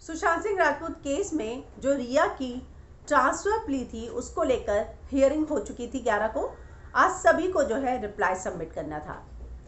Sushant Singh Rajput case में जो रिया की ट्रांसफर प्ली थी उसको लेकर हियरिंग हो चुकी थी 11 को। आज सभी को जो है रिप्लाई सबमिट करना था।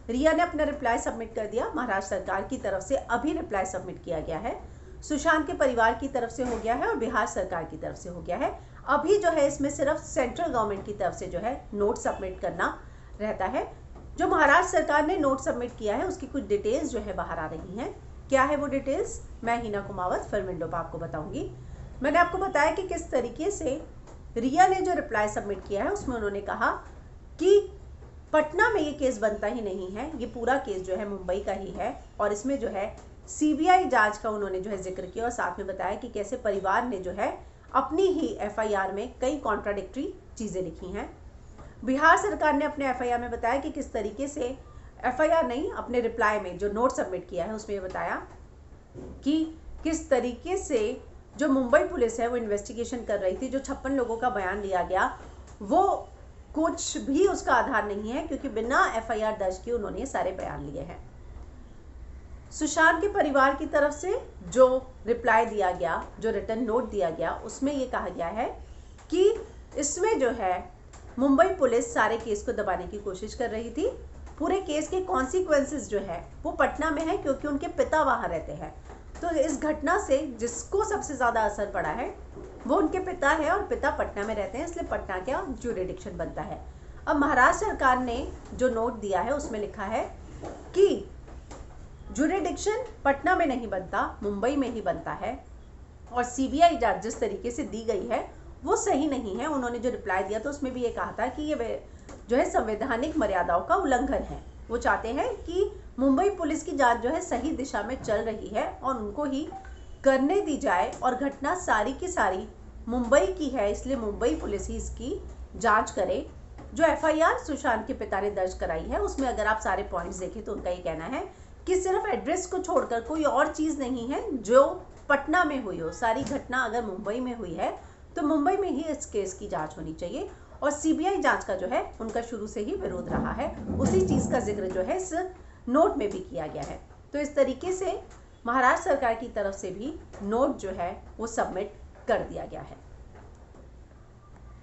रिया ने अपना रिप्लाई सबमिट कर दिया। महाराष्ट्र सरकार की तरफ से अभी रिप्लाई सबमिट किया गया है, सुशांत के परिवार की तरफ से हो गया है और बिहार सरकार की तरफ से हो गया है। अभी जो है इसमें सिर्फ सेंट्रल गवर्नमेंट की तरफ से जो है नोट सबमिट करना रहता है। जो महाराष्ट्र सरकार ने नोट सबमिट किया है उसकी कुछ डिटेल्स जो है बाहर आ रही हैं। क्या है वो डिटेल्स, मैं हिना कुमावत फिल्म विंडो पर आपको बताऊंगी। मैंने आपको बताया कि किस तरीके से रिया ने जो रिप्लाई सबमिट किया है उसमें उन्होंने कहा कि पटना में ये केस बनता ही नहीं है, ये पूरा केस जो है मुंबई का ही है और इसमें जो है सीबीआई जांच का उन्होंने जो है जिक्र किया और साथ में बताया कि कैसे परिवार ने जो है अपनी ही एफआईआर में कई कॉन्ट्राडिक्टरी चीज़ें लिखी हैं। बिहार सरकार ने अपने एफआईआर में बताया कि किस तरीके से एफआईआर नहीं, अपने रिप्लाई में जो नोट सबमिट किया है उसमें बताया कि किस तरीके से जो मुंबई पुलिस है वो इन्वेस्टिगेशन कर रही थी। जो 56 लोगों का बयान लिया गया वो कुछ भी उसका आधार नहीं है, क्योंकि बिना एफआईआर दर्ज किए उन्होंने सारे बयान लिए हैं। सुशांत के परिवार की तरफ से जो रिप्लाई दिया गया, जो रिटर्न नोट दिया गया, उसमें ये कहा गया है कि इसमें जो है मुंबई पुलिस सारे केस को दबाने की कोशिश कर रही थी। पूरे केस के कॉन्सिक्वेंसेस जो है वो पटना में है, क्योंकि उनके पिता वहां रहते हैं। तो इस घटना से जिसको सबसे ज़्यादा असर पड़ा है वो उनके पिता है और पिता पटना में रहते हैं, इसलिए पटना का ज्यूरिडिक्शन बनता है। अब महाराष्ट्र सरकार ने जो नोट दिया है उसमें लिखा है कि ज्यूरिडिक्शन पटना में नहीं बनता, मुंबई में ही बनता है और सीबीआई जांच जिस तरीके से दी गई है वो सही नहीं है। उन्होंने जो रिप्लाई दिया तो उसमें भी ये कहा था कि ये जो है संवैधानिक मर्यादाओं का उल्लंघन है। वो चाहते हैं कि मुंबई पुलिस की जांच जो है सही दिशा में चल रही है और उनको ही करने दी जाए और घटना सारी की सारी मुंबई की है, इसलिए मुंबई पुलिस ही इसकी जांच करे। जो एफआईआर सुशांत के पिता ने दर्ज कराई है उसमें अगर आप सारे पॉइंट्स देखें तो उनका ये कहना है कि सिर्फ एड्रेस को छोड़कर कोई और चीज़ नहीं है जो पटना में हुई हो। सारी घटना अगर मुंबई में हुई है तो मुंबई में ही इस केस की जांच होनी चाहिए और सीबीआई जांच का जो है उनका शुरू से ही विरोध रहा है। उसी चीज़ का जिक्र जो है इस नोट में भी किया गया है। तो इस तरीके से महाराष्ट्र सरकार की तरफ से भी नोट जो है वो सबमिट कर दिया गया है।